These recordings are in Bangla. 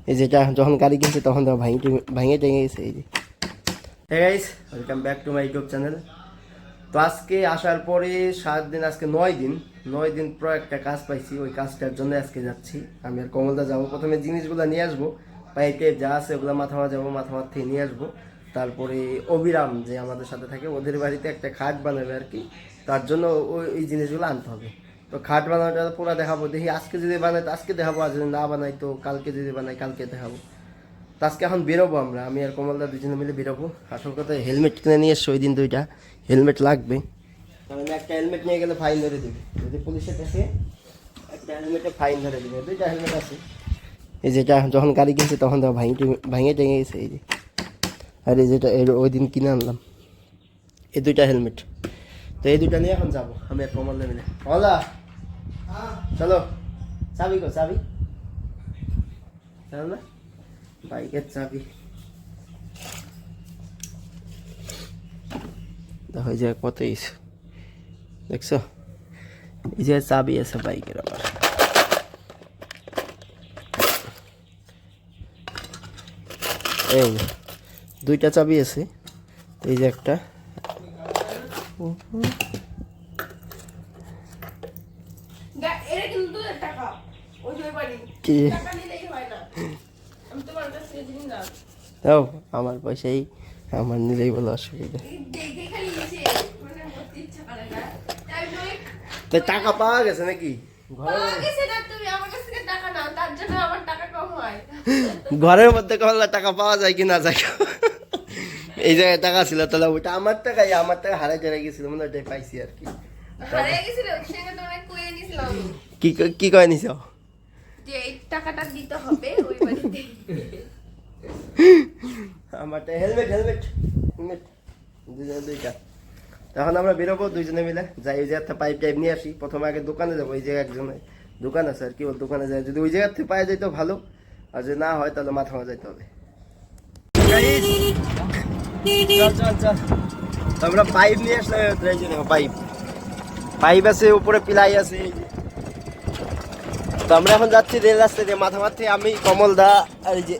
এই যেটা যখন গাড়ি কিনছে তখন তো ভাঙে টেঙে গেছে। এই যে hey guys, welcome back to my YouTube channel. তো আজকে আসার পরে 7 দিন, আজকে 9 দিন পর একটা কাজ পাইছি। ওই কাজটার জন্য আজকে যাচ্ছি। আমি আর কমলদা যাবো। প্রথমে জিনিসগুলো নিয়ে আসবো, পাইপে যা আছে ওগুলো মাথা যাবো, মাথা থেকে নিয়ে আসবো। তারপরে অবিরাম যে আমাদের সাথে থাকে, ওদের বাড়িতে একটা খাট বানাবে আর কি। তার জন্য ওই জিনিসগুলো আনতে হবে। তো খাট বানানোটা পুরো দেখাবো। দেখি আজকে যদি বানাই তো আজকে দেখাবো, আর যদি না বানাই তো কালকে যদি বানাই কালকে দেখাবো। তো আজকে এখন বেরোবো আমরা, আমি আর কমলদা দুজনে মিলে বেরোবো। আসল কথা হেলমেট কিনে নিয়ে এসছো, ওই দিন 2টা হেলমেট লাগবে। কারণ একটা হেলমেট নিয়ে গেলে ফাইন ধরে দেবে, যদি পুলিশের কাছে একটা হেলমেটে ফাইন ধরে দেবে। 2টা হেলমেট আছে। এই যেটা যখন গাড়ি কিনছে তখন তো ভাঙে টেঙে গেছে। এই যে আর এই যেটা ওই দিন কিনে আনলাম, এই 2টা হেলমেট। তো এই 2টা নিয়ে এখন যাবো আমি আর কমলদা মিলে। কমলদা চলো, চাবি কো চাবি? চলো না, বাইকের চাবি দেখো, এই যে কত ইস দেখছো, এই যে চাবি আছে বাইকের। আবার এই 2টা চাবি আছে, এই যে একটা। দাও আমার পয়সাই, আমার নিজেই বলো, অসুবিধা। তো টাকা পাওয়া গেছে নাকি? ঘরের মধ্যে কমলা টাকা পাওয়া যায় কি না যায়? এই জায়গায় টাকা ছিল, তাহলে ওইটা আমার টাকাই, আমার টাকা হারাই টারাই গেছিল, মনে ওটাই পাইছি আর কি। কি কয়ে নিছ? আমারটা হেলমেট হেলমেট হেলমেট 2টা। তখন আমরা বেরোবো দুইজনে মিলে, যাই ওই জায়গাতে পাইপ টাইপ নিয়ে আসি। প্রথমে আগে দোকানে যাবো, ওই জায়গায় একজনের দোকান আছে আর কি, ওর দোকানে যাই। যদি ওই জায়গার থেকে পাওয়া যায় তো ভালো, আর যদি না হয় তাহলে মাথা যাইতে হবে। আমরা পাইপ নিয়ে আসলাম, পাইপ আছে, উপরে পিলাই আছে। তো আমরা এখন যাচ্ছি রেল রাস্তা দিয়ে মাথামার থেকে। আমি, কমলদা আর এই যে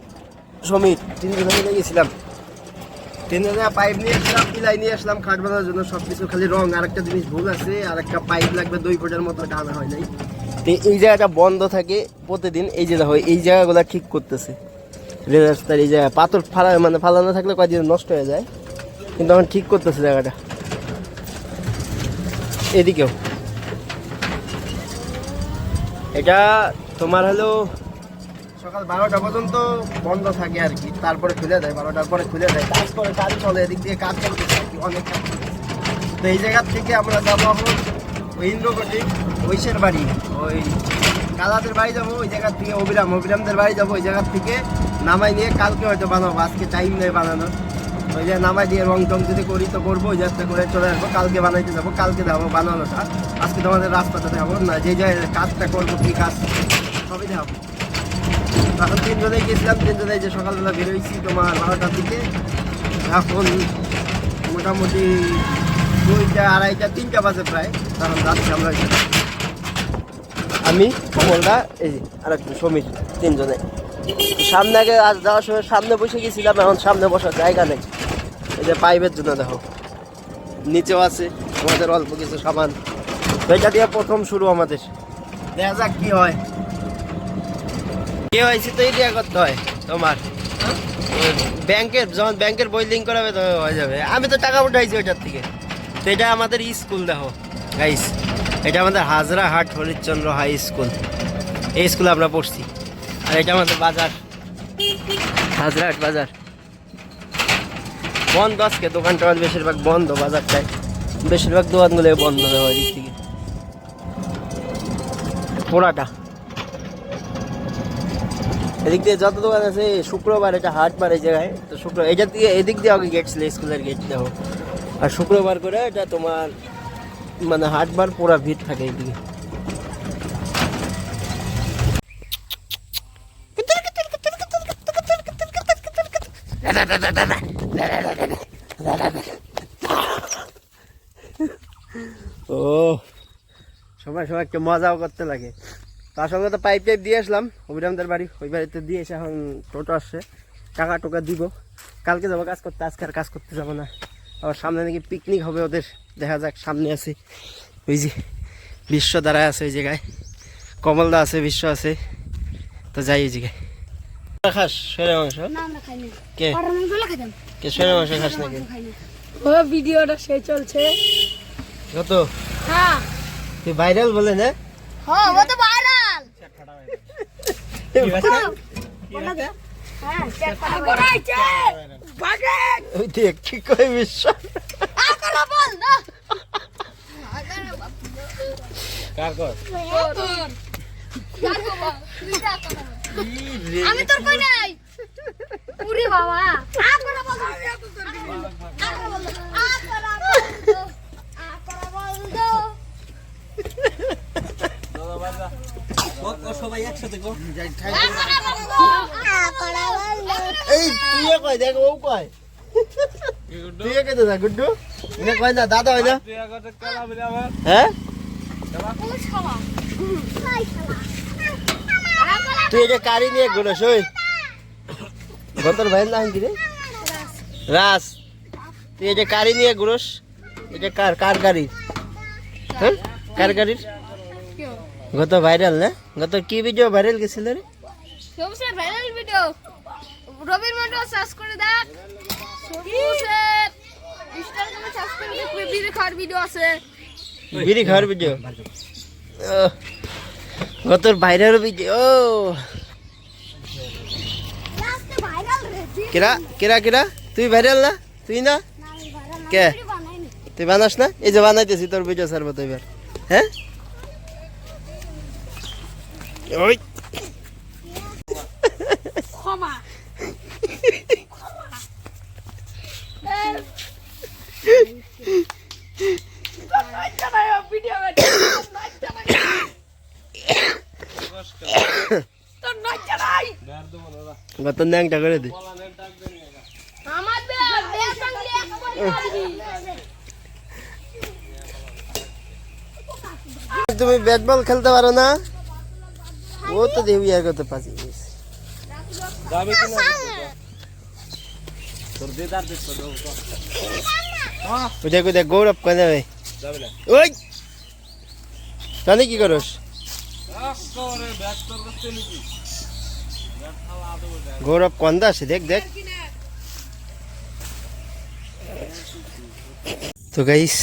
সমীর, 3জনে মিলে গেছিলাম। 3জনে পাইপ নিয়ে আসলাম, পিলাই নিয়ে আসলাম খাট বাঁধার জন্য। সবকিছু খালি রং, আর একটা জিনিস ভুল আছে, আর একটা পাইপ লাগবে 2 ফুটের মতো, টানা হয় নাই। তো এই জায়গাটা বন্ধ থাকে প্রতিদিন। এই যে দেখো, এই জায়গাগুলো ঠিক করতেছে রেল রাস্তার। এই জায়গায় পাথর ফালানো থাকলে কয়েকদিন নষ্ট হয়ে যায়, কিন্তু এখন ঠিক করতেছে জায়গাটা। এদিকেও এটা তোমার হলো সকাল 12টা পর্যন্ত বন্ধ থাকে আর কি, তারপরে খুলে দেয়। 12টার পরে খুলে দেয়, কাজ চলে, এদিক দিয়ে কাজ চলতেছে আর কি, অনেক কাজ। তো এই জায়গার থেকে আমরা যাবো এখন ওই ইন্দ্রকোটি, ঐশের বাড়ি, ওই কালাদের বাড়ি যাবো। ওই জায়গার থেকে অবিরামদের বাড়ি যাবো। ওই জায়গার থেকে নামাই নিয়ে কালকে হয়তো বানাবো, আজকে টাইম নেই বানানোর। ওই যে নামাই দিয়ে রং টং যদি করি তো করবো, ওই যাত্রা করে চলে আসবো। কালকে বানাইতে যাবো, কালকে যাবো বানানোটা। আজকে তোমাদের রাস্তাটা দেখাবো না, যে জায়গায় কাজটা করবো, কি কাজ সবই দেখাবো। এখন 3জনে গেছিলাম, 3জনে যে সকালবেলা বেরোইছি তোমার 12টার দিকে। এখন মোটামুটি 2টা, 2:30, 3টা বাজে প্রায়। তখন যাচ্ছি আমরা, আমি, কমলদা, এই যে আর একটু সমীর, 3জনে। সামনে আগে আজ যাওয়ার সময় সামনে বসে গেছিলাম, এখন সামনে বসার জায়গা নেই। এই যে পাইপের জন্য দেখো, নিচেও আছে আমাদের অল্প কিছু সামান। তো এটা দিয়ে প্রথম শুরু আমাদের, দেখা যাক কি হয়। কে হয়েছে তো এই করতে হয় তোমার ব্যাংকের, যখন ব্যাংকের বই লিঙ্ক করাবে তো হয়ে যাবে। আমি তো টাকা উঠাইছি ওইটার থেকে। তো এটা আমাদের স্কুল দেখো গাইস, এটা আমাদের হাজরাহাট হরিশ্চন্দ্র হাই স্কুল। এই স্কুলে আমরা পড়ছি। আর এটা আমাদের বাজার, হাজরাহাট বাজার। বন্ধ আজকে, দোকান টোকান বেশিরভাগ বন্ধ, বাজারটায় বেশিরভাগ দোকানগুলো বন্ধ দেওয়া দিক থেকে। পোড়াটা এদিক দিয়ে যত দোকান আছে, শুক্রবার এটা হাট বার এই জায়গায়। তো এটা দিয়ে এদিক দিয়ে আগে গেট ছিল, স্কুলের গেট দেখো। আর শুক্রবার করে এটা তোমার মানে হাট বার, পুরা ভিড় থাকে এইদিকে। ও সবাই একটু মজাও করতে লাগে। তো আসল কথা পাইপ টাইপ দিয়ে আসলাম অভিরামদের বাড়ি, ওই বাড়িতে দিয়ে এসে এখন টোটো আসছে, টাকা টোকা দিব, কালকে যাবো কাজ করতে, আজকে আর কাজ করতে যাবো না। আবার সামনে নাকি পিকনিক হবে ওদের, দেখা যাক, সামনে আছে ওই যে বিশ্ব দাঁড়ায় আছে ওই জায়গায়, কমলদা আছে, বিশ্ব আছে, তো যাই ওই জায়গায়। খাস শৈরা মাংস? কে কে শৈরা মাংস খাস নাকি? ও ভিডিওটা সে চলছে কত হ্যাঁ তুই ভাইরাল বলে না? হ্যাঁ ও তো ভাইরাল ওই দেখ কি কই বিশ্ব কার কর আমি তোর কই নাই পুরি বাবা আপনা বল সবাই একসাথে এই তুই কয় দেখ ও কয় তুই কে দাদা গুড্ডু এনে কয় না দাদা হয় না হ্যাঁ তুই এটা কারি নিয়ে ঘুরস ওই গতর ভাইয়ের নাম কি রে? রাস। তুই এটা কারি নিয়ে ঘুরস, এটা কার কার গাড়ির? হ্যাঁ কার গাড়ির? গত ভাইরাল না? গত কি ভিডিও ভাইরাল গেছিল রে? সবচেয়ে ভাইরাল ভিডিও রবির মন্ডল সার্চ করে দেখ, সবচেয়ে ইনস্টাগ্রামে সার্চ করে দেখ, বিড়ি খাওয়ার ভিডিও আছে, বিড়ি খাওয়ার ভিডিও গত ভাইরাল ভিডিও। কিরা কিরা কিরা তুই ভাইরাল না? তুই না কে তুই বানাস না? এই যে বানাইতেছি তোর ভিডিও ছাড়বো তো এবার। হ্যাঁ ওই ক্ষমা গত ন্যাংটা করে দে। তুমি ব্যাট বল খেলতে পারো না? ও তো দেবি আর কত পাঁচি দেখ দেখ গৌরব কয় যাবে ওই জানি কি করস? গৌরব কন্দা আছে দেখ দেখ। তো গাইস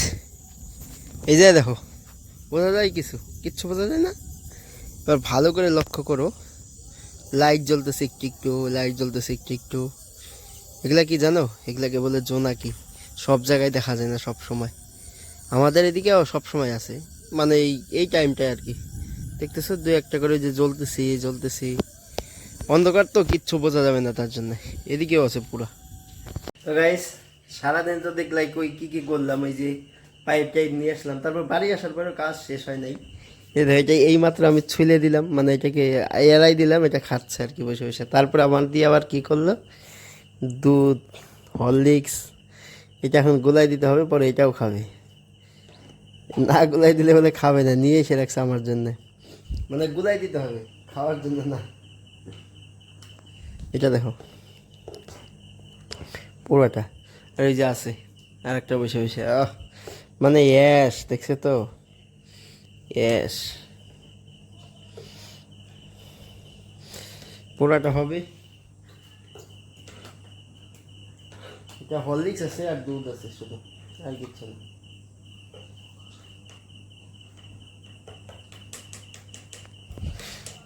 এই যে দেখো বোঝা যায় কিচ্ছু বোঝা যায় না। এবার ভালো করে লক্ষ্য করো, লাইট জ্বলতেছে একটু একটু, লাইট জ্বলতেছে একটু একটু। এগুলা কি জানো? এগুলাকে বলে জোনাকি। সব জায়গায় দেখা যায় না সব সময়, আমাদের এদিকেও সব সময় আছে, মানে এই টাইমটায় আর কি। দেখতেছো দু একটা করে যে জ্বলতেছি, অন্ধকার তো কিচ্ছু বোঝা যাবে না তার জন্য। এদিকেও আছে পুরা। তো গাইস সারাদিন তো দেখলাই কই কি করলাম, এই যে পাইপ টাইপ নিয়ে আসলাম, তারপর বাড়ি আসার পরেও কাজ শেষ হয় নাই। এটা এইমাত্র আমি ছুলে দিলাম, মানে এটাকে এড়াই দিলাম, এটা খাচ্ছে আর কি বসে বসে। তারপর আমার দিয়ে আবার কি করলো, দুধ হরলিক্স এটা এখন গুলাই দিতে হবে, পরে এটাও খাবে। না গুলাই দিলে বলে খাবে না, নিয়ে এসে রাখছে আমার জন্য, মানে গুলাই দিতে হবে খাওয়ার জন্য না। এটা দেখো পুরোটা, আর এই যে আছে আর একটা বসে বসে মানে ইয়াস, দেখছে তো ইয়াস, পুরাটা হবে। এটা হরলিক্স আছে আর দুধ আছে শুধু, আর কিচ্ছু না।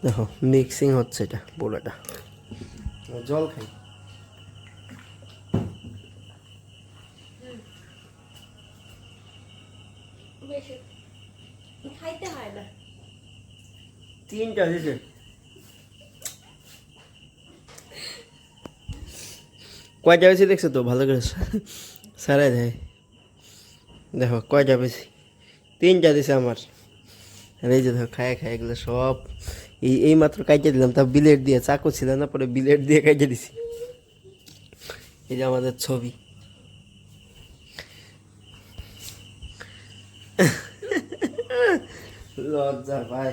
দেখো মিক্সিং হচ্ছে, এটা পুরাটা। জল খাই, খাইতে হয় না। তিনটা দিছে। কয়টা বেশি দেখছো তো ভালো করে সারাই দেয়। দেখো কয়টা বেশি, তিনটা দিছে আমার। আর এই যে দেখো খায় এগুলো সব এই মাত্র কাইটে দিলাম, তা বিলেট দিয়ে, চাকু ছিল না, পরে বিলেট দিয়ে কাইটে দিছি। এই যে আমাদের ছবি। লজ্জা ভাই,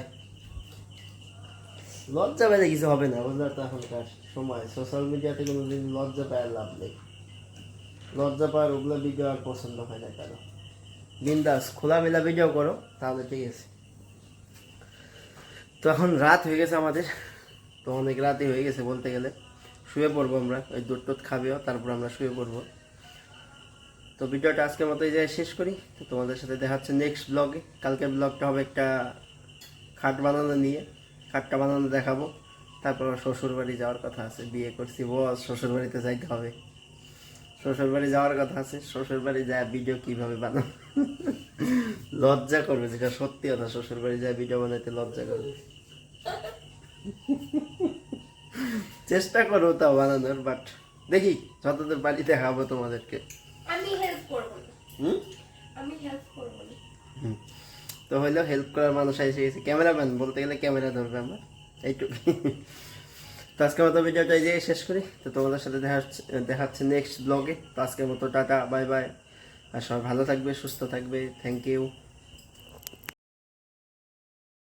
লজ্জা পেলে কিছু হবে না, বুঝলে তো এখনকার সময় সোশ্যাল মিডিয়াতে কোনো দিন লজ্জা পাওয়ার লাভ নেই। লজ্জা পাওয়ার ওগুলো ভিডিও আর পছন্দ হয় না কারো। বিন্দাস খোলামেলা ভিডিও করো তাহলে ঠিক আছে। তো এখন রাত হয়ে গেছে আমাদের, তো অনেক রাতই হয়ে গেছে বলতে গেলে। শুয়ে পড়বো আমরা, ওই দুধ টুধ খাবেও, তারপর আমরা শুয়ে পড়বো। তো ভিডিওটা আজকের মতো এই জায়গায় শেষ করি। তো তোমাদের সাথে দেখা হচ্ছে নেক্সট ব্লগে। কালকের ব্লগটা হবে একটা খাট বানানো নিয়ে, খাটটা বানানো দেখাবো। তারপর শ্বশুর বাড়ি যাওয়ার কথা আছে, বিয়ে করছি বস, শ্বশুর বাড়িতে যাইতে হবে। শ্বশুর বাড়ি যাওয়ার কথা আছে, শ্বশুর বাড়ি যায় ভিডিও কিভাবে বানাবো লজ্জা করবে, যেটা সত্যি কথা। শ্বশুর বাড়ি যায় ভিডিও বানাইতে লজ্জা করবে। চেষ্টা করবো তাও বানানোর, বাট দেখি যতদূর বাড়ি দেখাবো তোমাদেরকে। আমি হেল্প করব না, হুম আমি হেল্প করব না। তো হইলো হেল্প করার মানুষ এসে গেছে, ক্যামেরাম্যান বলতে গেলে ক্যামেরা ধরবে আমার, এইটুকু। তো আজকের মতো ভিডিওটা এই যে শেষ করি। তো তোমাদের সাথে দেখাচ্ছে নেক্সট ব্লগে। তো আজকের মতো টাটা, বাই বাই, আর সবাই ভালো থাকবে, সুস্থ থাকবে। Thank you.